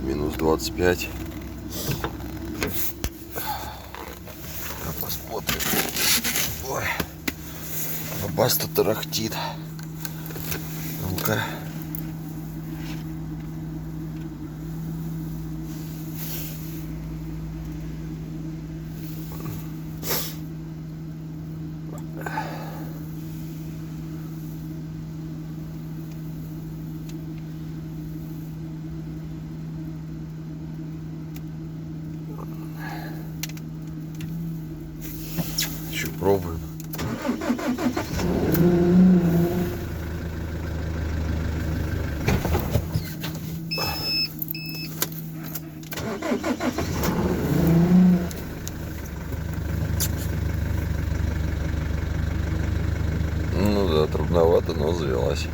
минус 25. Посмотрим. Ой, бабас-то тарахтит. Ну-ка. Еще пробуем. Ну да, трудновато, но завелась.